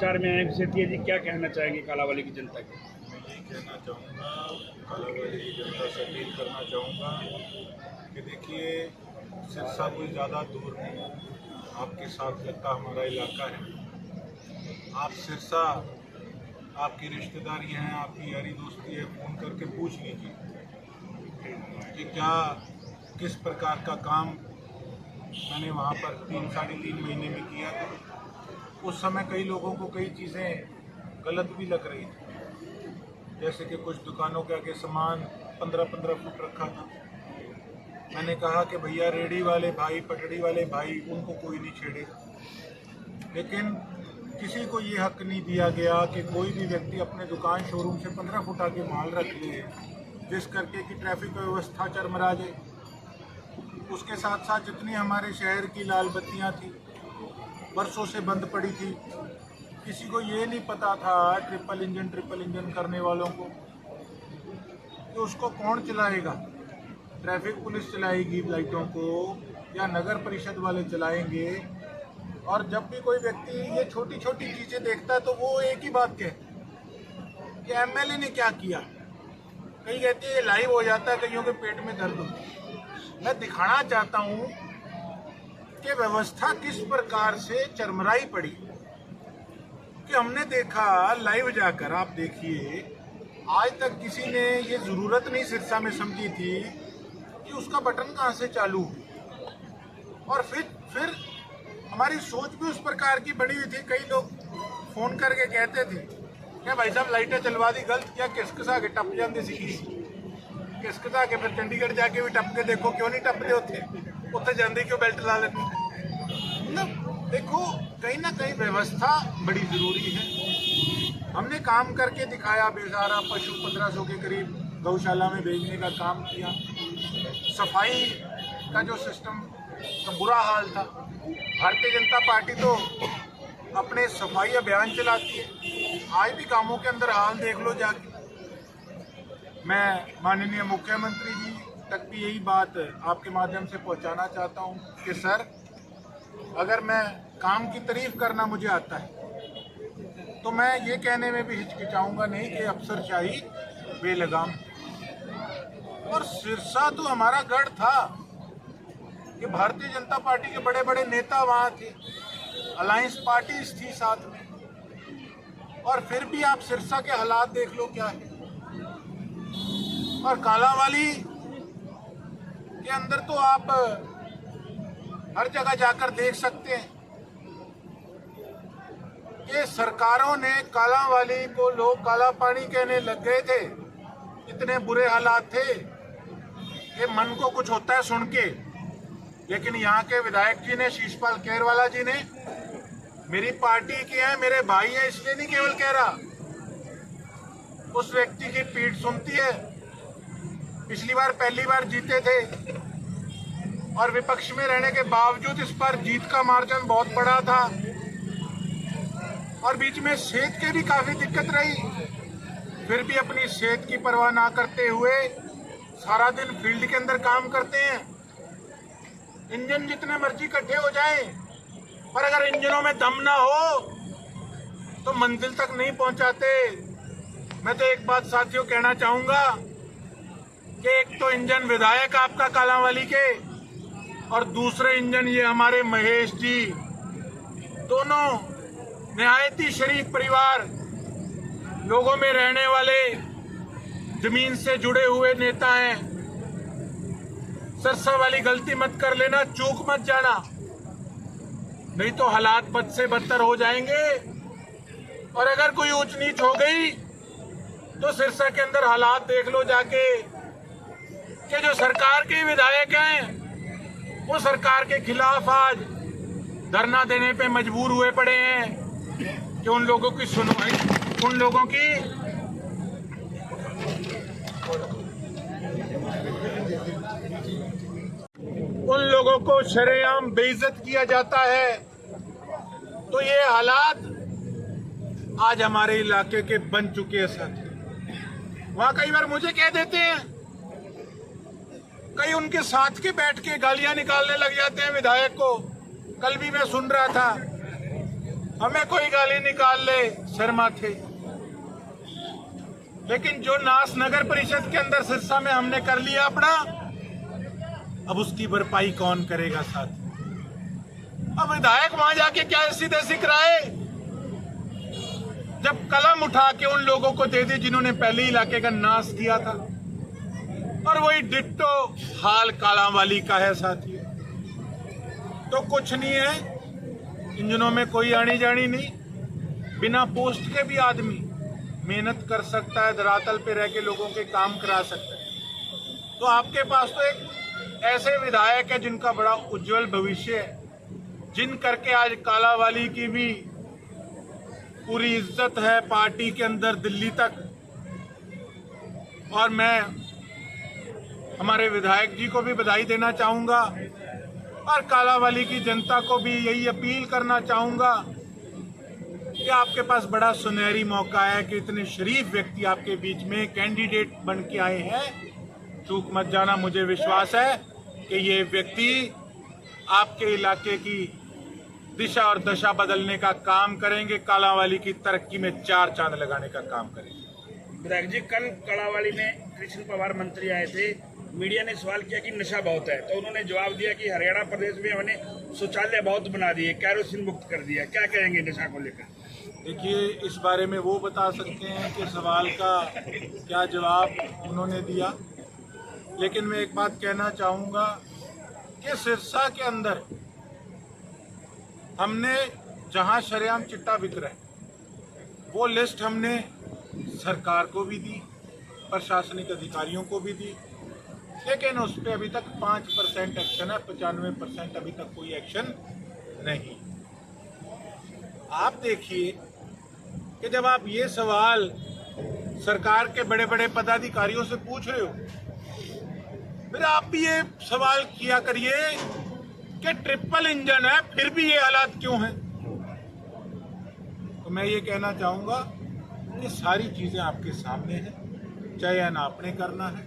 प्रचार में आए हैं सेठिया जी, क्या कहना चाहेंगे कालांवाली की जनता को? मैं यही कहना चाहूँगा, कालांवाली की जनता से अपील करना चाहूँगा कि देखिए, सिरसा कोई ज़्यादा दूर नहीं, आपके साथ लगता हमारा इलाका है। आप सिरसा, आपकी रिश्तेदारी हैं, आपकी यारी दोस्ती है, फ़ोन करके पूछ लीजिए कि क्या किस प्रकार का काम मैंने वहाँ पर 3-3.5 महीने में किया था। उस समय कई लोगों को कई चीज़ें गलत भी लग रही थी, जैसे कि कुछ दुकानों के आगे सामान 15-15 फुट रखा था। मैंने कहा कि भैया रेडी वाले भाई, पटड़ी वाले भाई, उनको कोई नहीं छेड़ेगा, लेकिन किसी को ये हक नहीं दिया गया कि कोई भी व्यक्ति अपने दुकान शोरूम से 15 फुट आगे माल रख ले, जिस करके कि ट्रैफिक व्यवस्था चरमरा जाए। उसके साथ साथ जितनी हमारे शहर की लाल बत्तियां थी, बरसों से बंद पड़ी थी, किसी को ये नहीं पता था ट्रिपल इंजन करने वालों को कि उसको कौन चलाएगा। ट्रैफिक पुलिस चलाएगी लाइटों को या नगर परिषद वाले चलाएंगे। और जब भी कोई व्यक्ति ये छोटी छोटी चीज़ें देखता है तो वो एक ही बात कहता कि एमएलए ने क्या किया। कई कहते हैं लाइव हो जाता है, कईयों के पेट में दर्द होता है। मैं दिखाना चाहता हूँ कि व्यवस्था किस प्रकार से चरमराई पड़ी, कि हमने देखा लाइव जाकर। आप देखिए, आज तक किसी ने ये ज़रूरत नहीं सिरसा में समझी थी कि उसका बटन कहाँ से चालू हो। और फिर हमारी सोच भी उस प्रकार की बनी हुई थी। कई लोग फ़ोन करके कहते थे क्या भाई साहब लाइटें चलवा दी, गलत क्या, किसकसा के टप जाते सी, किसकसा के फिर चंडीगढ़ जाके भी टप के देखो, क्यों नहीं टपते होते, उत्थे जाते क्यों बेल्ट ला लेते। मतलब देखो, कहीं ना कहीं व्यवस्था बड़ी ज़रूरी है। हमने काम करके दिखाया, बेसहारा पशु 1500 के करीब गौशाला में भेजने का काम किया। सफाई का जो सिस्टम का बुरा हाल था। भारतीय जनता पार्टी तो अपने सफाई अभियान चलाती है, आज भी गांवों के अंदर हाल देख लो जाके। मैं माननीय मुख्यमंत्री जी तक भी यही बात आपके माध्यम से पहुंचाना चाहता हूं कि सर, अगर मैं काम की तारीफ करना मुझे आता है तो मैं ये कहने में भी हिचकिचाऊंगा नहीं कि अफसरशाही बेलगाम। और सिरसा तो हमारा गढ़ था कि भारतीय जनता पार्टी के बड़े बड़े नेता वहाँ थे, अलायंस पार्टीज थी साथ में। और फिर भी आप सिरसा के हालात देख लो क्या है। और कालांवाली के अंदर तो आप हर जगह जाकर देख सकते हैं कि सरकारों ने कालांवाली को लोग काला पानी कहने लग गए थे। इतने बुरे हालात थे कि मन को कुछ होता है सुन के। लेकिन यहाँ के विधायक जी ने, शीशपाल केरवाला जी ने, मेरी पार्टी के हैं, मेरे भाई हैं, इसलिए नहीं केवल कह रहा, उस व्यक्ति की पीठ सुनती है। पिछली बार पहली बार जीते थे और विपक्ष में रहने के बावजूद इस बार जीत का मार्जिन बहुत बड़ा था। और बीच में सेहत की भी काफी दिक्कत रही, फिर भी अपनी सेहत की परवाह ना करते हुए सारा दिन फील्ड के अंदर काम करते हैं। इंजन जितने मर्जी इकट्ठे हो जाएं, पर अगर इंजनों में दम ना हो तो मंजिल तक नहीं पहुंचाते। मैं तो एक बात साथियों कहना चाहूंगा कि एक तो इंजन विधायक आपका कालांवाली के, और दूसरे इंजन ये हमारे महेश जी, दोनों निहायत ही शरीफ परिवार, लोगों में रहने वाले, जमीन से जुड़े हुए नेता हैं। सिरसा वाली गलती मत कर लेना, चूक मत जाना, नहीं तो हालात बद से बदतर हो जाएंगे। और अगर कोई ऊंच नीच हो गई तो सिरसा के अंदर हालात देख लो जाके कि जो सरकार के विधायक हैं वो सरकार के खिलाफ आज धरना देने पे मजबूर हुए पड़े हैं कि उन लोगों की सुनवाई, उन लोगों की को शरेआम बेइज्जत किया जाता है। तो ये हालात आज हमारे इलाके के बन चुके हैं साथी। वहां कई बार मुझे कह देते हैं, कई उनके साथ के बैठ के गालियां निकालने लग जाते हैं विधायक को। कल भी मैं सुन रहा था हमें कोई गाली निकाल ले सर माथे, लेकिन जो नाश नगर परिषद के अंदर सिरसा में हमने कर लिया अपना, अब उसकी भरपाई कौन करेगा साथ? अब विधायक वहां जाके क्या ऐसी तैसी कराए, जब कलम उठा के उन लोगों को दे दी जिन्होंने पहले इलाके का नाश किया था। और वही डिट्टो हाल कालांवाली का है साथियों। तो कुछ नहीं है, इंजनों में कोई आनी जानी नहीं, बिना पोस्ट के भी आदमी मेहनत कर सकता है, धरातल पे रह के लोगों के काम करा सकता है। तो आपके पास तो एक ऐसे विधायक है जिनका बड़ा उज्जवल भविष्य है, जिन करके आज कालांवाली की भी पूरी इज्जत है पार्टी के अंदर दिल्ली तक। और मैं हमारे विधायक जी को भी बधाई देना चाहूंगा और कालांवाली की जनता को भी यही अपील करना चाहूंगा कि आपके पास बड़ा सुनहरी मौका है कि इतने शरीफ व्यक्ति आपके बीच में कैंडिडेट बन के आए हैं। चूक मत जाना, मुझे विश्वास है कि ये व्यक्ति आपके इलाके की दिशा और दशा बदलने का काम करेंगे, कालांवाली की तरक्की में चार चांद लगाने का काम करेंगे। विधायक जी, कल कालांवाली में कृष्ण पवार मंत्री आए थे, मीडिया ने सवाल किया कि नशा बहुत है, तो उन्होंने जवाब दिया कि हरियाणा प्रदेश में हमने शौचालय बहुत बना दिए, कैरोसिन मुक्त कर दिया। क्या कहेंगे नशा को लेकर? देखिए, इस बारे में वो बता सकते हैं कि सवाल का क्या जवाब उन्होंने दिया, लेकिन मैं एक बात कहना चाहूँगा कि सिरसा के अंदर हमने जहाँ शरेआम चिट्टा बिक रहा है वो लिस्ट हमने सरकार को भी दी, प्रशासनिक अधिकारियों को भी दी, लेकिन उस पर अभी तक 5% एक्शन है, 95% अभी तक कोई एक्शन नहीं। आप देखिए कि जब आप ये सवाल सरकार के बड़े बड़े पदाधिकारियों से पूछ रहे हो, फिर आप भी ये सवाल किया करिए कि ट्रिपल इंजन है फिर भी ये हालात क्यों हैं। तो मैं ये कहना चाहूँगा कि सारी चीज़ें आपके सामने हैं, चयन आपने करना है,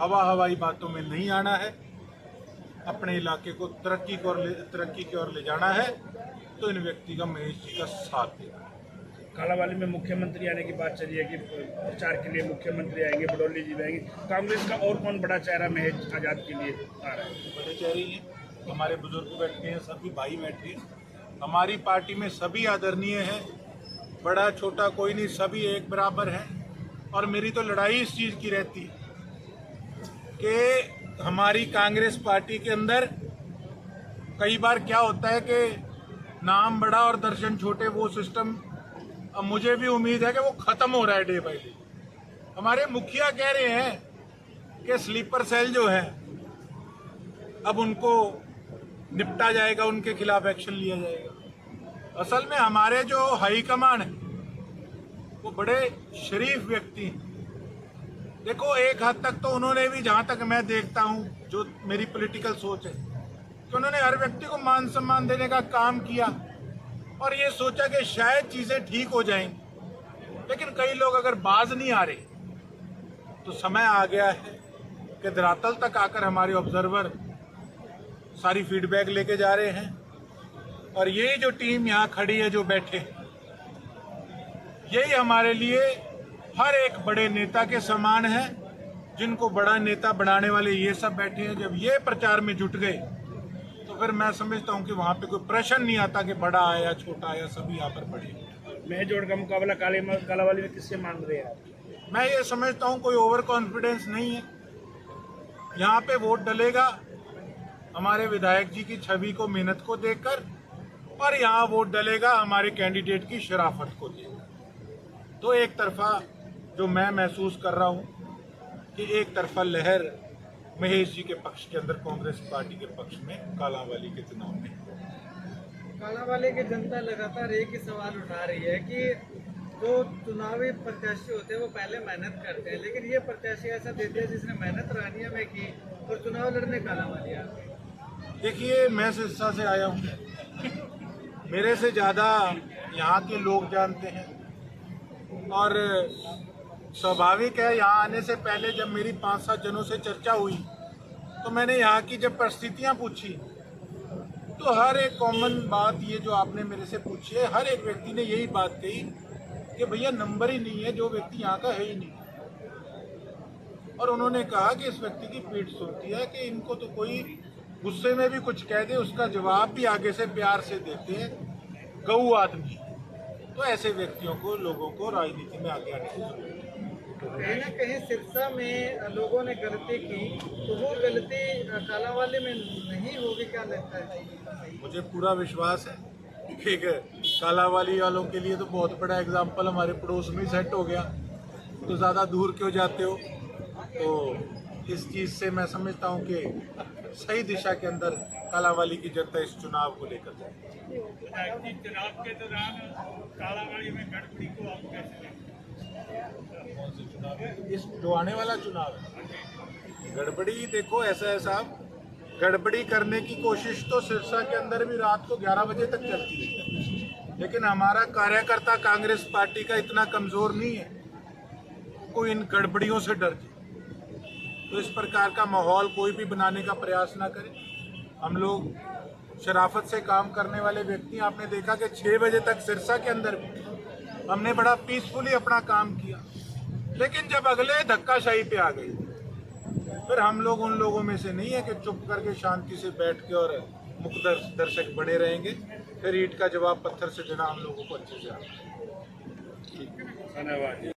हवाई बातों में नहीं आना है, अपने इलाके को तरक्की की ओर ले जाना है, तो इन व्यक्ति का महेश जी का साथ देना। कालांवाली में मुख्यमंत्री आने की बात चली है कि प्रचार के लिए मुख्यमंत्री आएंगे, बडौली जी आएंगे, कांग्रेस का और कौन बड़ा चेहरा महेश आजाद के लिए आ रहा है? बड़े चेहरे हैं, हमारे बुजुर्ग बैठे हैं, सभी भाई बैठे हैं, हमारी पार्टी में सभी आदरणीय हैं, बड़ा छोटा कोई नहीं, सभी एक बराबर हैं। और मेरी तो लड़ाई इस चीज़ की रहती है कि हमारी कांग्रेस पार्टी के अंदर कई बार क्या होता है कि नाम बड़ा और दर्शन छोटे, वो सिस्टम अब मुझे भी उम्मीद है कि वो ख़त्म हो रहा है डे बाई डे। हमारे मुखिया कह रहे हैं कि स्लीपर सेल जो है अब उनको निपटा जाएगा, उनके खिलाफ एक्शन लिया जाएगा। असल में हमारे जो हाईकमान है वो बड़े शरीफ व्यक्ति हैं। देखो, एक हद तक तो उन्होंने भी, जहाँ तक मैं देखता हूँ, जो मेरी पॉलिटिकल सोच है, कि उन्होंने हर व्यक्ति को मान सम्मान देने का काम किया और ये सोचा कि शायद चीज़ें ठीक हो जाएंगी। लेकिन कई लोग अगर बाज नहीं आ रहे तो समय आ गया है कि धरातल तक आकर हमारे ऑब्जर्वर सारी फीडबैक लेके जा रहे हैं। और ये जो टीम यहाँ खड़ी है, जो बैठे, यही हमारे लिए हर एक बड़े नेता के समान है, जिनको बड़ा नेता बनाने वाले ये सब बैठे हैं। जब ये प्रचार में जुट गए तो फिर मैं समझता हूँ कि वहाँ पे कोई प्रश्न नहीं आता कि बड़ा आया छोटा आया, सभी यहाँ पर बड़े। महेश जोड़ का मुकाबला कालांवाली में किससे मान रहे हैं? मैं ये समझता हूँ कोई ओवर कॉन्फिडेंस नहीं है। यहाँ पे वोट डलेगा हमारे विधायक जी की छवि को, मेहनत को देखकर, और यहाँ वोट डलेगा हमारे कैंडिडेट की शराफत को देखकर। तो एक तरफा जो मैं महसूस कर रहा हूँ कि एक तरफा लहर महेश जी के पक्ष के अंदर, कांग्रेस पार्टी के पक्ष में कालांवाली के चुनाव में। कालांवाली की जनता लगातार एक ही सवाल उठा रही है कि जो चुनावी प्रत्याशी होते हैं वो पहले मेहनत करते हैं, लेकिन ये प्रत्याशी ऐसा देते हैं जिसने मेहनत रानिया में की और चुनाव लड़ने कालांवाली आ गई। देखिए, मैं सिरसा से आया हूँ, मेरे से ज़्यादा यहाँ के लोग जानते हैं, और स्वाभाविक है यहाँ आने से पहले जब मेरी 5-7 जनों से चर्चा हुई तो मैंने यहाँ की जब परिस्थितियाँ पूछी तो हर एक कॉमन बात ये जो आपने मेरे से पूछी है, हर एक व्यक्ति ने यही बात कही कि भैया नंबर ही नहीं है, जो व्यक्ति यहाँ का है ही नहीं। और उन्होंने कहा कि इस व्यक्ति की पीठ सुनती है कि इनको तो कोई गुस्से में भी कुछ कह दे उसका जवाब भी आगे से प्यार से देते हैं गऊ आदमी। तो ऐसे व्यक्तियों को, लोगों को राजनीति में आगे आने की जरूरत है। कहीं ना कहीं सिरसा में लोगों ने गलती की, तो वो गलती कालांवाली में नहीं होगी, क्या लगता है? मुझे पूरा विश्वास है। ठीक है, कालांवाली वालों के लिए तो बहुत बड़ा एग्जाम्पल हमारे पड़ोस में ही सेट हो गया, तो ज़्यादा दूर क्यों जाते हो। तो इस चीज़ से मैं समझता हूँ कि सही दिशा के अंदर कालांवाली की जनता इस चुनाव को लेकर जाए। चुनाव के दौरान कालांवाली में गड़बड़ी को आप कैसे देखते हैं? कौन से चुनाव है? इस जो आने वाला चुनाव है। गड़बड़ी देखो, ऐसा है साहब, गड़बड़ी करने की कोशिश तो सिरसा के अंदर भी रात को 11 बजे तक चलती है, लेकिन हमारा कार्यकर्ता कांग्रेस पार्टी का इतना कमजोर नहीं है कोई इन गड़बड़ियों से डर जाए। तो इस प्रकार का माहौल कोई भी बनाने का प्रयास ना करे। हम लोग शराफत से काम करने वाले व्यक्ति, आपने देखा कि 6 बजे तक सिरसा के अंदर भी हमने बड़ा पीसफुली अपना काम किया, लेकिन जब अगले धक्काशाही पे आ गई, फिर हम लोग उन लोगों में से नहीं है कि चुप करके शांति से बैठ के और मुक्त दर्शक बने रहेंगे। फिर ईंट का जवाब पत्थर से देना हम लोगों को अच्छे से आता है। धन्यवाद।